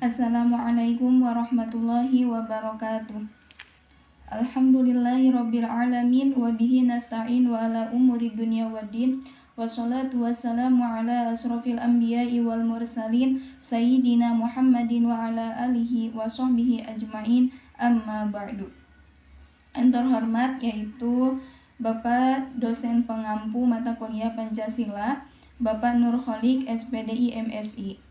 Assalamualaikum warahmatullahi wabarakatuh. Alhamdulillahirabbil alamin wa bihi nasta'in wa ala umuri dunya waddin. Wassalatu wassalamu ala asrofil anbiya'i wal mursalin sayyidina Muhammadin wa ala alihi wa sahbihi ajmain, amma ba'du. Yang terhormat yaitu Bapak dosen pengampu mata kuliah Pancasila, Bapak Nur Kholik SPDI MSI.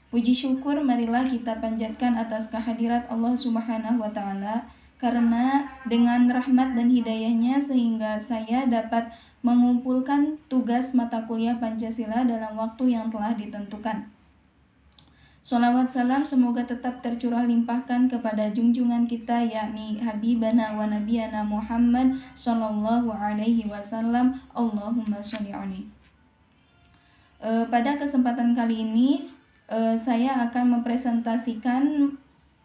Puji syukur marilah kita panjatkan atas kehadirat Allah Subhanahu wa Ta'ala, karena dengan rahmat dan hidayahnya sehingga saya dapat mengumpulkan tugas mata kuliah Pancasila dalam waktu yang telah ditentukan. Sholawat salam semoga tetap tercurah limpahkan kepada junjungan kita, yakni Habibana wa Nabiyana Muhammad Sallallahu Alaihi Wasallam. Allahumma sholli alaihi. Pada kesempatan kali ini saya akan mempresentasikan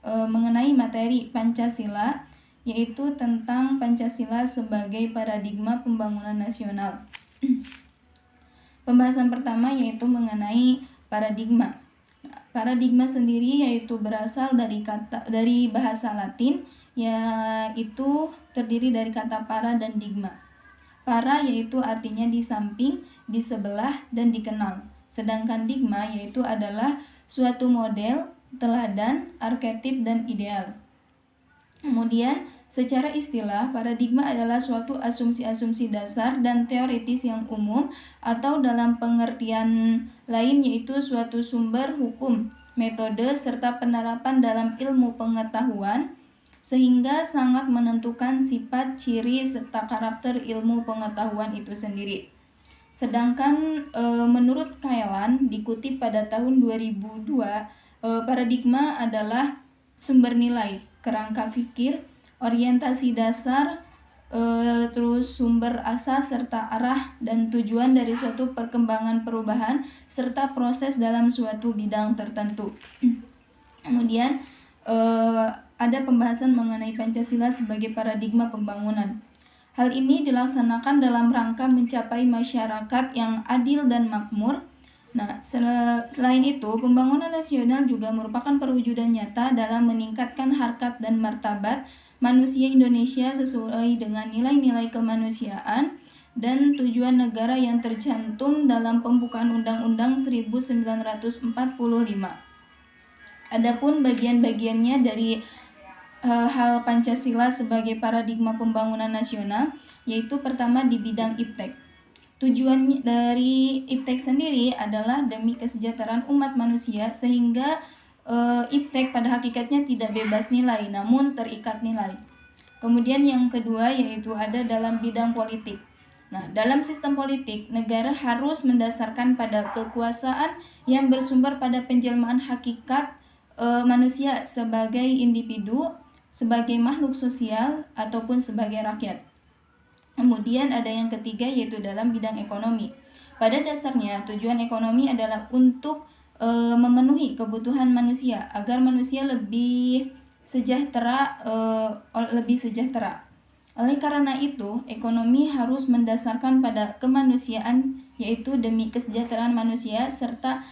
mengenai materi Pancasila, yaitu tentang Pancasila sebagai paradigma pembangunan nasional. Pembahasan pertama yaitu mengenai paradigma. Paradigma sendiri yaitu berasal dari bahasa Latin, yaitu terdiri dari kata para dan digma. Para yaitu artinya di samping, di sebelah, dan dikenal. Sedangkan digma yaitu adalah suatu model, teladan, arketip, dan ideal. Kemudian, secara istilah, paradigma adalah suatu asumsi-asumsi dasar dan teoritis yang umum, atau dalam pengertian lain yaitu suatu sumber hukum, metode, serta penerapan dalam ilmu pengetahuan, sehingga sangat menentukan sifat, ciri, serta karakter ilmu pengetahuan itu sendiri. Sedangkan menurut Kaelan, dikutip pada tahun 2002, paradigma adalah sumber nilai, kerangka fikir, orientasi dasar, terus sumber asas serta arah dan tujuan dari suatu perkembangan perubahan serta proses dalam suatu bidang tertentu. Kemudian ada pembahasan mengenai Pancasila sebagai paradigma pembangunan. Hal ini dilaksanakan dalam rangka mencapai masyarakat yang adil dan makmur. Nah, selain itu, pembangunan nasional juga merupakan perwujudan nyata dalam meningkatkan harkat dan martabat manusia Indonesia sesuai dengan nilai-nilai kemanusiaan dan tujuan negara yang tercantum dalam pembukaan Undang-Undang 1945. Adapun bagian-bagiannya dari hal Pancasila sebagai paradigma pembangunan nasional, yaitu pertama di bidang iptek. Tujuan dari iptek sendiri adalah demi kesejahteraan umat manusia, sehingga iptek pada hakikatnya tidak bebas nilai, namun terikat nilai. Kemudian yang kedua yaitu ada dalam bidang politik. Nah, dalam sistem politik, negara harus mendasarkan pada kekuasaan yang bersumber pada penjelmaan hakikat manusia sebagai individu, sebagai makhluk sosial, ataupun sebagai rakyat. Kemudian ada yang ketiga yaitu dalam bidang ekonomi. Pada dasarnya tujuan ekonomi adalah untuk memenuhi kebutuhan manusia agar manusia lebih sejahtera. Oleh karena itu, ekonomi harus mendasarkan pada kemanusiaan, yaitu demi kesejahteraan manusia, serta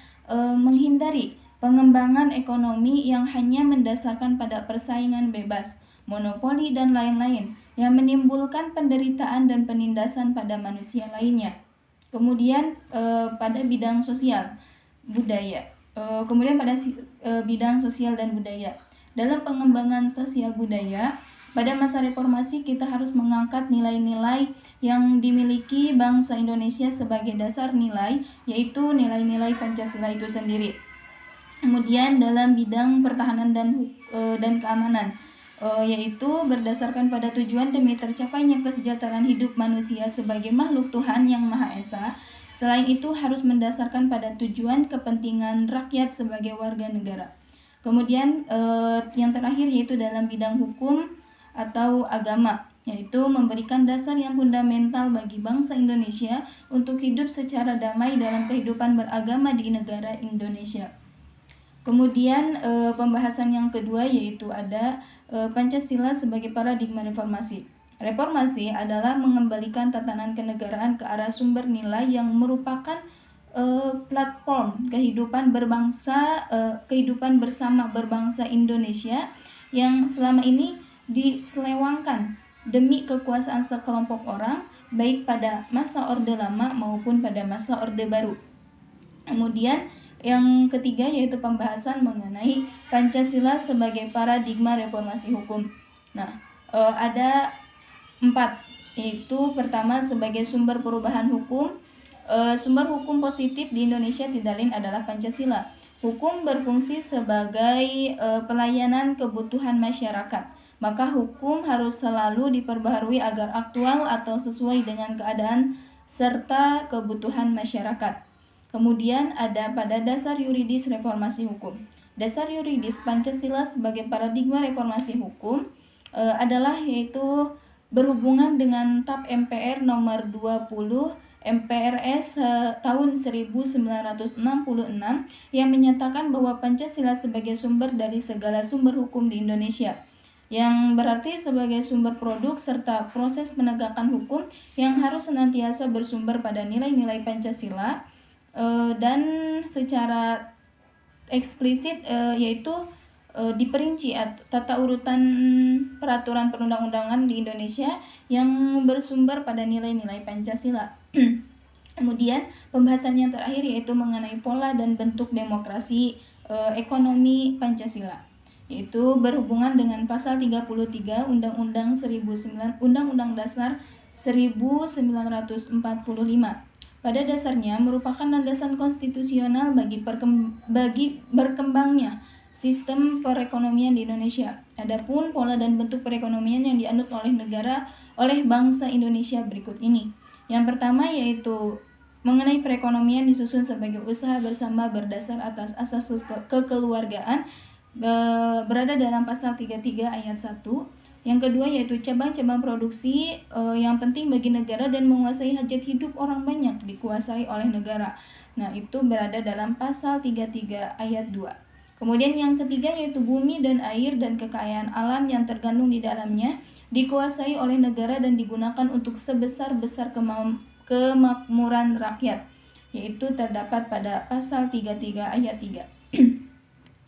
menghindari pengembangan ekonomi yang hanya mendasarkan pada persaingan bebas, monopoli, dan lain-lain yang menimbulkan penderitaan dan penindasan pada manusia lainnya. Kemudian pada bidang sosial budaya. Bidang sosial dan budaya. Dalam pengembangan sosial budaya, pada masa reformasi kita harus mengangkat nilai-nilai yang dimiliki bangsa Indonesia sebagai dasar nilai, yaitu nilai-nilai Pancasila itu sendiri. Kemudian dalam bidang pertahanan dan keamanan, yaitu berdasarkan pada tujuan demi tercapainya kesejahteraan hidup manusia sebagai makhluk Tuhan yang Maha Esa. Selain itu harus mendasarkan pada tujuan kepentingan rakyat sebagai warga negara. Kemudian yang terakhir yaitu dalam bidang hukum atau agama, yaitu memberikan dasar yang fundamental bagi bangsa Indonesia untuk hidup secara damai dalam kehidupan beragama di negara Indonesia. Kemudian pembahasan yang kedua yaitu ada Pancasila sebagai paradigma reformasi. Reformasi adalah mengembalikan tatanan kenegaraan ke arah sumber nilai yang merupakan platform kehidupan bersama berbangsa Indonesia yang selama ini diselewangkan demi kekuasaan sekelompok orang, baik pada masa Orde Lama maupun pada masa Orde Baru. Kemudian yang ketiga yaitu pembahasan mengenai Pancasila sebagai paradigma reformasi hukum. Nah, ada 4, yaitu pertama sebagai sumber perubahan hukum. Sumber hukum positif di Indonesia tidak lain adalah Pancasila. Hukum berfungsi sebagai pelayanan kebutuhan masyarakat. Maka hukum harus selalu diperbaharui agar aktual atau sesuai dengan keadaan serta kebutuhan masyarakat. Kemudian ada pada dasar yuridis reformasi hukum. Dasar yuridis Pancasila sebagai paradigma reformasi hukum adalah yaitu berhubungan dengan TAP MPR nomor 20 MPRS tahun 1966 yang menyatakan bahwa Pancasila sebagai sumber dari segala sumber hukum di Indonesia, yang berarti sebagai sumber produk serta proses penegakan hukum yang harus senantiasa bersumber pada nilai-nilai Pancasila, dan secara eksplisit yaitu diperinci tata urutan peraturan perundang-undangan di Indonesia yang bersumber pada nilai-nilai Pancasila. Kemudian pembahasan yang terakhir yaitu mengenai pola dan bentuk demokrasi ekonomi Pancasila, yaitu berhubungan dengan pasal 33 Undang-Undang Dasar 1945. Pada dasarnya merupakan landasan konstitusional bagi berkembangnya sistem perekonomian di Indonesia. Adapun pola dan bentuk perekonomian yang dianut oleh bangsa Indonesia berikut ini. Yang pertama yaitu mengenai perekonomian disusun sebagai usaha bersama berdasar atas asas kekeluargaan, berada dalam pasal 33 ayat 1. Yang kedua yaitu cabang-cabang produksi yang penting bagi negara dan menguasai hajat hidup orang banyak dikuasai oleh negara. Nah, itu berada dalam pasal 33 ayat 2. Kemudian yang ketiga yaitu bumi dan air dan kekayaan alam yang terkandung di dalamnya dikuasai oleh negara dan digunakan untuk sebesar-besar kemakmuran rakyat, yaitu terdapat pada pasal 33 ayat 3.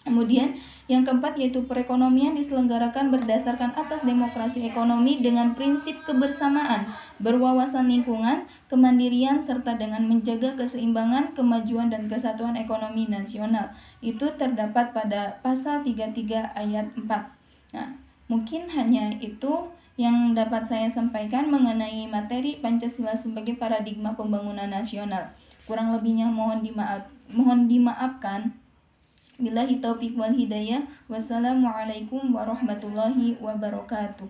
Kemudian yang keempat yaitu perekonomian diselenggarakan berdasarkan atas demokrasi ekonomi dengan prinsip kebersamaan, berwawasan lingkungan, kemandirian, serta dengan menjaga keseimbangan, kemajuan, dan kesatuan ekonomi nasional. Itu terdapat pada pasal 33 ayat 4. Nah, mungkin hanya itu yang dapat saya sampaikan mengenai materi Pancasila sebagai paradigma pembangunan nasional. Kurang lebihnya mohon dimaafkan. Billahi taufiq wal hidayah. Wassalamualaikum warahmatullahi wabarakatuh.